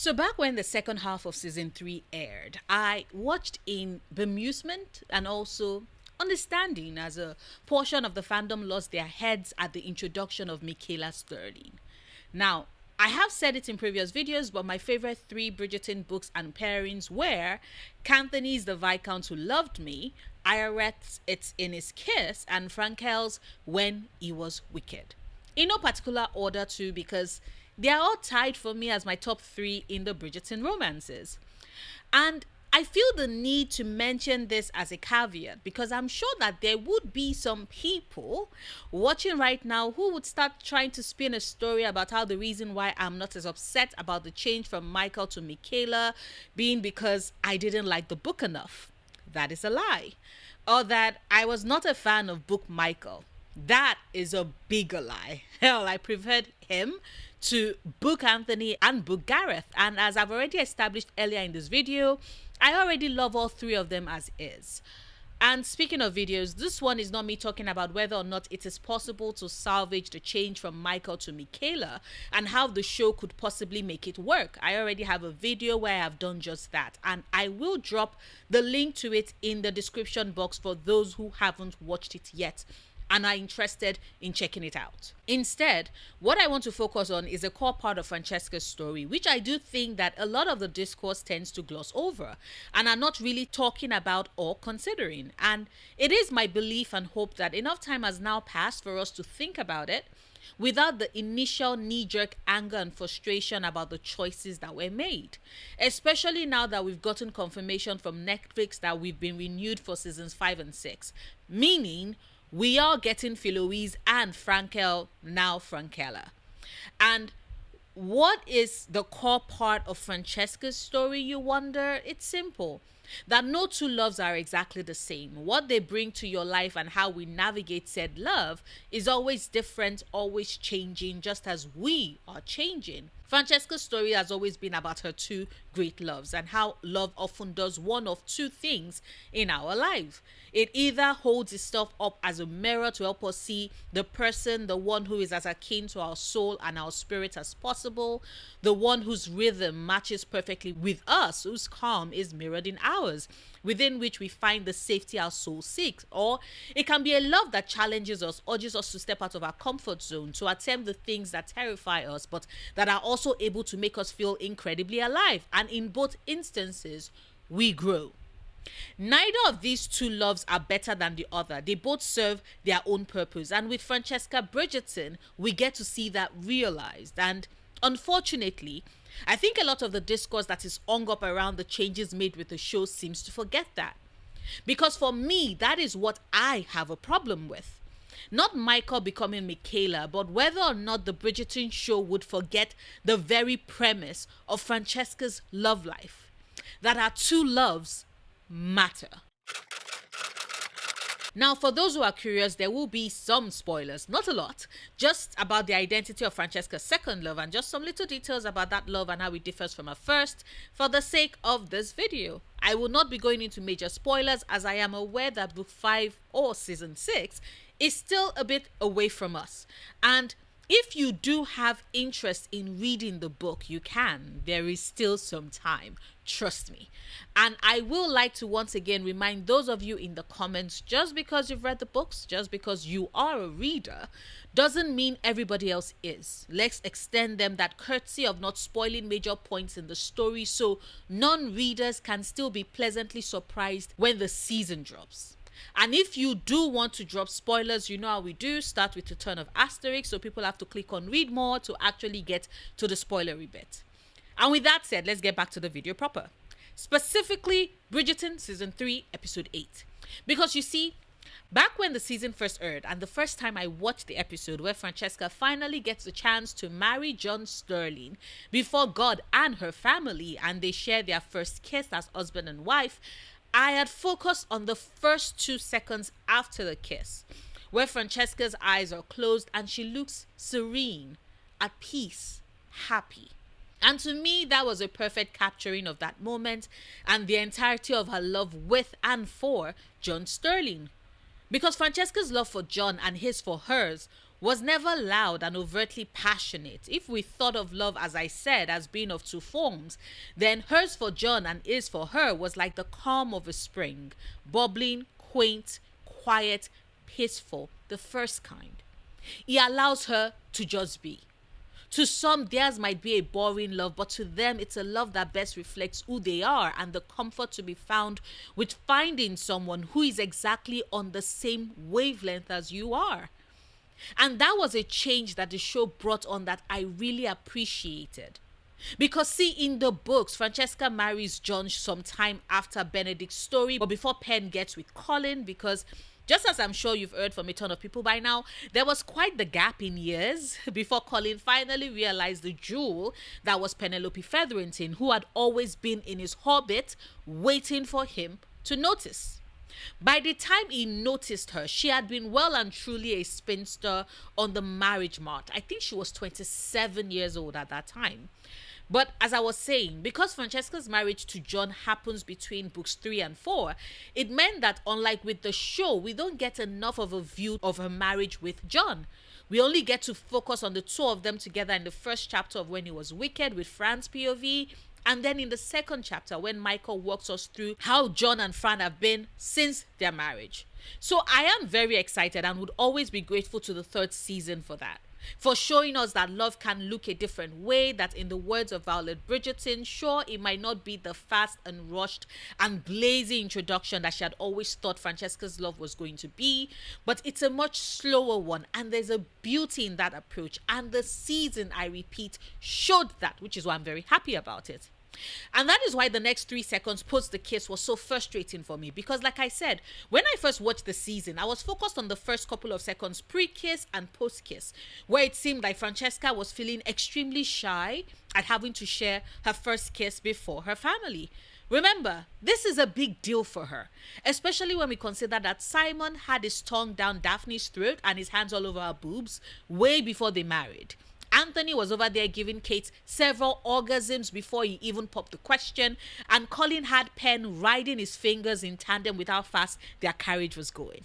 So back when the second half of season 3 aired, I watched in bemusement and also understanding as a portion of the fandom lost their heads at the introduction of Michaela Sterling. Now, I have said it in previous videos, but my favorite three Bridgerton books and pairings were Canthony's The Viscount Who Loved Me, Ioreth's It's in His Kiss, and Frankel's When He Was Wicked. In no particular order too, because they are all tied for me as my top three in the Bridgerton romances. And I feel the need to mention this as a caveat because I'm sure that there would be some people watching right now who would start trying to spin a story about how the reason why I'm not as upset about the change from Michael to Michaela being because I didn't like the book enough. That is a lie. Or that I was not a fan of book Michael. That is a bigger lie. Hell, I preferred him to book Anthony and book Gareth. And as I've already established earlier in this video, I already love all three of them as is. And speaking of videos, this one is not me talking about whether or not it is possible to salvage the change from Michael to Michaela and how the show could possibly make it work. I already have a video where I have done just that, and I will drop the link to it in the description box for those who haven't watched it yet and are interested in checking it out. Instead, what I want to focus on is a core part of Francesca's story, which I do think that a lot of the discourse tends to gloss over and are not really talking about or considering. And it is my belief and hope that enough time has now passed for us to think about it without the initial knee-jerk anger and frustration about the choices that were made. Especially now that we've gotten confirmation from Netflix that we've been renewed for seasons 5 and 6. Meaning, we are getting Philoise and Frankel, now Frankella. And what is the core part of Francesca's story, you wonder? It's simple. That no two loves are exactly the same. What they bring to your life and how we navigate said love is always different, always changing, just as we are changing. Francesca's story has always been about her two great loves and how love often does one of two things in our life. It either holds itself up as a mirror to help us see the person, the one who is as akin to our soul and our spirit as possible, the one whose rhythm matches perfectly with us, whose calm is mirrored in ours, within which we find the safety our soul seeks. Or it can be a love that challenges us, urges us to step out of our comfort zone, to attempt the things that terrify us, but that are also able to make us feel incredibly alive. And in both instances, we grow. Neither of these two loves are better than the other. They both serve their own purpose. And with Francesca Bridgerton, we get to see that realized. And unfortunately, I think a lot of the discourse that is hung up around the changes made with the show seems to forget that. Because for me, that is what I have a problem with. Not Michael becoming Michaela, but whether or not the Bridgerton show would forget the very premise of Francesca's love life. That our two loves matter. Now, for those who are curious, there will be some spoilers, not a lot, just about the identity of Francesca's second love and just some little details about that love and how it differs from her first for the sake of this video. I will not be going into major spoilers as I am aware that book 5 or season 6 is still a bit away from us. And if you do have interest in reading the book, you can. There is still some time. Trust me. And I will like to once again remind those of you in the comments, just because you've read the books, just because you are a reader, doesn't mean everybody else is. Let's extend them that courtesy of not spoiling major points in the story so non-readers can still be pleasantly surprised when the season drops. And if you do want to drop spoilers, you know how we do. Start with a turn of asterisk, so people have to click on read more to actually get to the spoilery bit. And with that said, let's get back to the video proper. Specifically, Bridgerton Season 3, Episode 8. Because you see, back when the season first aired, and the first time I watched the episode where Francesca finally gets the chance to marry John Sterling before God and her family, and they share their first kiss as husband and wife, I had focused on the first 2 seconds after the kiss, where Francesca's eyes are closed and she looks serene, at peace, happy. And to me, that was a perfect capturing of that moment and the entirety of her love with and for John Sterling. Because Francesca's love for John and his for hers was never loud and overtly passionate. If we thought of love, as I said, as being of two forms, then hers for John and his for her was like the calm of a spring, bubbling, quaint, quiet, peaceful, the first kind. He allows her to just be. To some, theirs might be a boring love, but to them, it's a love that best reflects who they are and the comfort to be found with finding someone who is exactly on the same wavelength as you are. And that was a change that the show brought on that I really appreciated. Because, see, in the books, Francesca marries John sometime after Benedict's story, but before Penn gets with Colin, because just as I'm sure you've heard from a ton of people by now, there was quite the gap in years before Colin finally realized the jewel that was Penelope Featherington, who had always been in his orbit waiting for him to notice. By the time he noticed her, she had been well and truly a spinster on the marriage mart. I think she was 27 years old at that time. But as I was saying, because Francesca's marriage to John happens between books 3 and 4, it meant that unlike with the show, we don't get enough of a view of her marriage with John. We only get to focus on the two of them together in the first chapter of When He Was Wicked with Fran's POV, and then in the second chapter when Michael walks us through how John and Fran have been since their marriage. So I am very excited and would always be grateful to the third season for that. For showing us that love can look a different way, that in the words of Violet Bridgerton, sure, it might not be the fast and rushed and blazing introduction that she had always thought Francesca's love was going to be, but it's a much slower one, and there's a beauty in that approach, and the season, I repeat, showed that, which is why I'm very happy about it. And that is why the next 3 seconds post the kiss was so frustrating for me, because like I said, when I first watched the season, I was focused on the first couple of seconds pre-kiss and post-kiss, where it seemed like Francesca was feeling extremely shy at having to share her first kiss before her family. Remember, this is a big deal for her, especially when we consider that Simon had his tongue down Daphne's throat and his hands all over her boobs way before they married. Anthony was over there giving Kate several orgasms before he even popped the question, and Colin had Penn riding his fingers in tandem with how fast their carriage was going.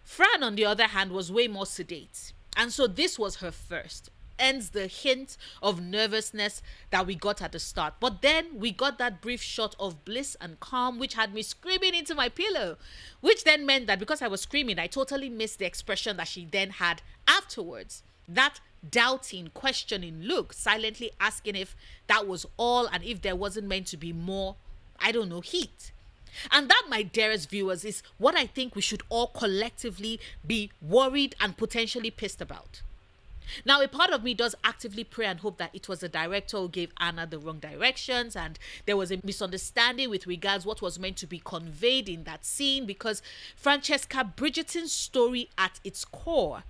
Fran, on the other hand, was way more sedate, and so this was her first. Ends the hint of nervousness that we got at the start. But then we got that brief shot of bliss and calm, which had me screaming into my pillow, which then meant that because I was screaming, I totally missed the expression that she then had afterwards. That doubting, questioning look, silently asking if that was all and if there wasn't meant to be more, I don't know, heat. And that, my dearest viewers, is what I think we should all collectively be worried and potentially pissed about. Now, a part of me does actively pray and hope that it was the director who gave Anna the wrong directions and there was a misunderstanding with regards what was meant to be conveyed in that scene, because Francesca Bridgerton's story at its core,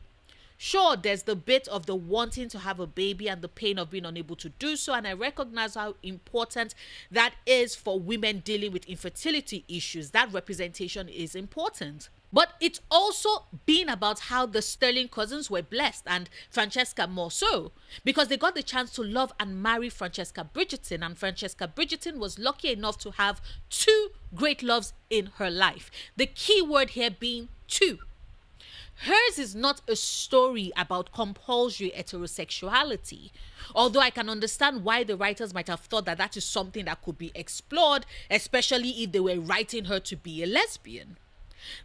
sure, there's the bit of the wanting to have a baby and the pain of being unable to do so, and I recognize how important that is for women dealing with infertility issues. That representation is important. But it's also been about how the Sterling cousins were blessed, and Francesca more so, because they got the chance to love and marry Francesca Bridgerton, and Francesca Bridgerton was lucky enough to have 2 great loves in her life. The key word here being 2. Hers is not a story about compulsory heterosexuality, although I can understand why the writers might have thought that that is something that could be explored, especially if they were writing her to be a lesbian.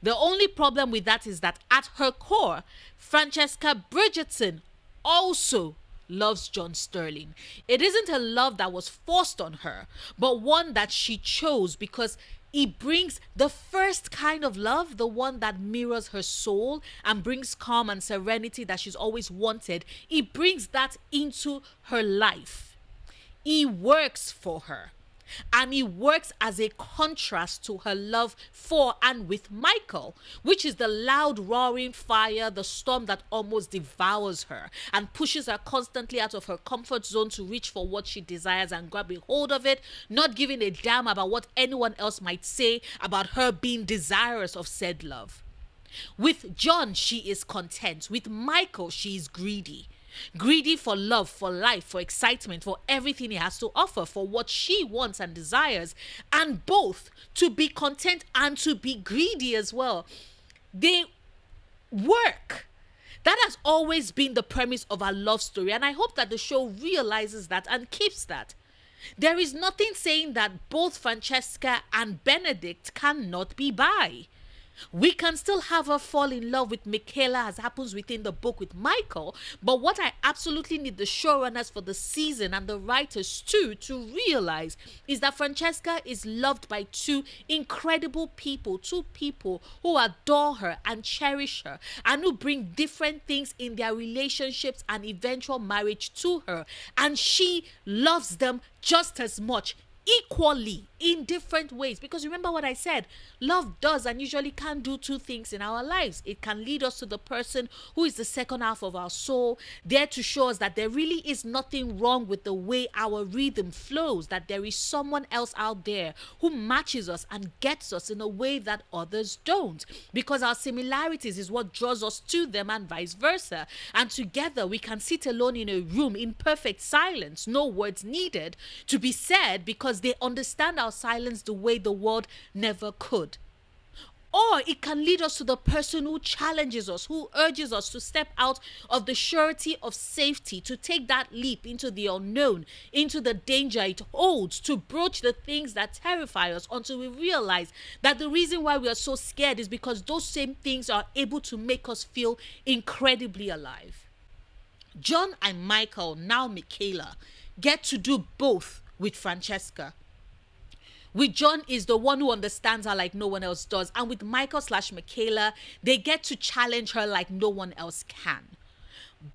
The only problem with that is that at her core, Francesca Bridgerton also loves John Sterling. It isn't a love that was forced on her, but one that she chose because he brings the first kind of love, the one that mirrors her soul and brings calm and serenity that she's always wanted. He brings that into her life. He works for her. And he works as a contrast to her love for and with Michael, which is the loud roaring fire, the storm that almost devours her and pushes her constantly out of her comfort zone to reach for what she desires and grab a hold of it, not giving a damn about what anyone else might say about her being desirous of said love. With John, she is content. With Michael, she is greedy. Greedy for love, for life, for excitement, for everything he has to offer, for what she wants and desires, and both to be content and to be greedy as well. They work. That has always been the premise of our love story, and I hope that the show realizes that and keeps that. There is nothing saying that both Francesca and Benedict cannot be bi. We can still have her fall in love with Michaela, as happens within the book with Michael. But what I absolutely need the showrunners for the season and the writers too to realize is that Francesca is loved by two incredible people, two people who adore her and cherish her and who bring different things in their relationships and eventual marriage to her. And she loves them just as much, equally, in different ways. Because remember what I said, love does and usually can do two things in our lives. It can lead us to the person who is the second half of our soul, there to show us that there really is nothing wrong with the way our rhythm flows, that there is someone else out there who matches us and gets us in a way that others don't, because our similarities is what draws us to them and vice versa. And together we can sit alone in a room in perfect silence, no words needed to be said, because they understand our silence the way the world never could. Or it can lead us to the person who challenges us, who urges us to step out of the surety of safety, to take that leap into the unknown, into the danger it holds, to broach the things that terrify us until we realize that the reason why we are so scared is because those same things are able to make us feel incredibly alive. John and Michael, now Michaela, get to do both with Francesca. With John is the one who understands her like no one else does. And with Michael/Michaela, they get to challenge her like no one else can.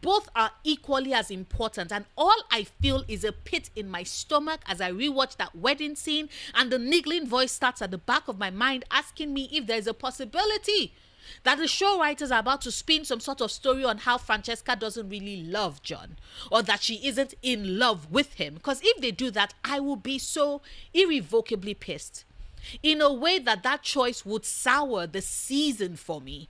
Both are equally as important, and all I feel is a pit in my stomach as I rewatch that wedding scene, and the niggling voice starts at the back of my mind asking me if there's a possibility that the show writers are about to spin some sort of story on how Francesca doesn't really love John, or that she isn't in love with him. Because if they do that, I will be so irrevocably pissed, in a way that choice would sour the season for me.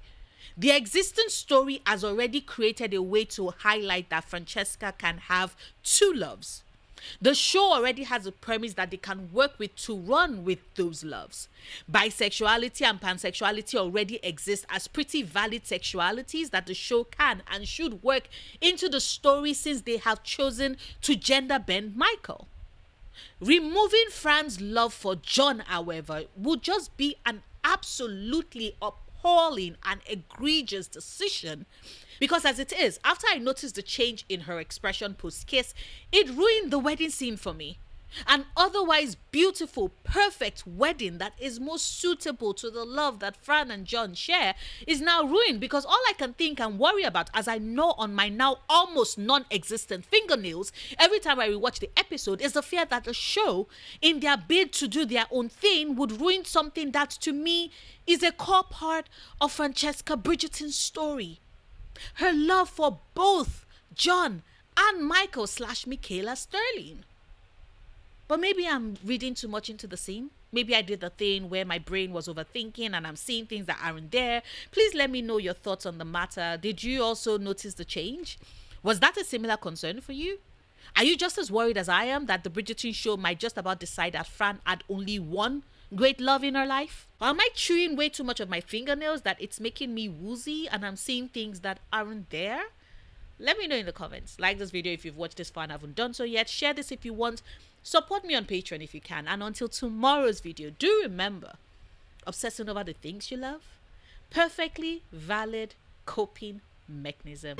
The existing story has already created a way to highlight that Francesca can have two loves. The show already has a premise that they can work with to run with those loves. Bisexuality and pansexuality already exist as pretty valid sexualities that the show can and should work into the story, since they have chosen to gender bend Michael. Removing Fran's love for John, however, would just be an absolutely appalling and egregious decision. Because as it is, after I noticed the change in her expression post-kiss, it ruined the wedding scene for me. An otherwise beautiful, perfect wedding that is most suitable to the love that Fran and John share is now ruined, because all I can think and worry about, as I know on my now almost non-existent fingernails every time I rewatch the episode, is the fear that the show, in their bid to do their own thing, would ruin something that to me is a core part of Francesca Bridgerton's story. Her love for both John and Michael/Michaela Sterling. But maybe I'm reading too much into the scene. Maybe I did the thing where my brain was overthinking and I'm seeing things that aren't there. Please let me know your thoughts on the matter. Did you also notice the change? Was that a similar concern for you? Are you just as worried as I am that the Bridgerton show might just about decide that Fran had only one great love in her life? Or am I chewing way too much of my fingernails that it's making me woozy and I'm seeing things that aren't there? Let me know in the comments. Like this video if you've watched this far and haven't done so yet. Share this if you want. Support me on Patreon if you can. And until tomorrow's video, do remember, obsessing over the things you love, perfectly valid coping mechanism.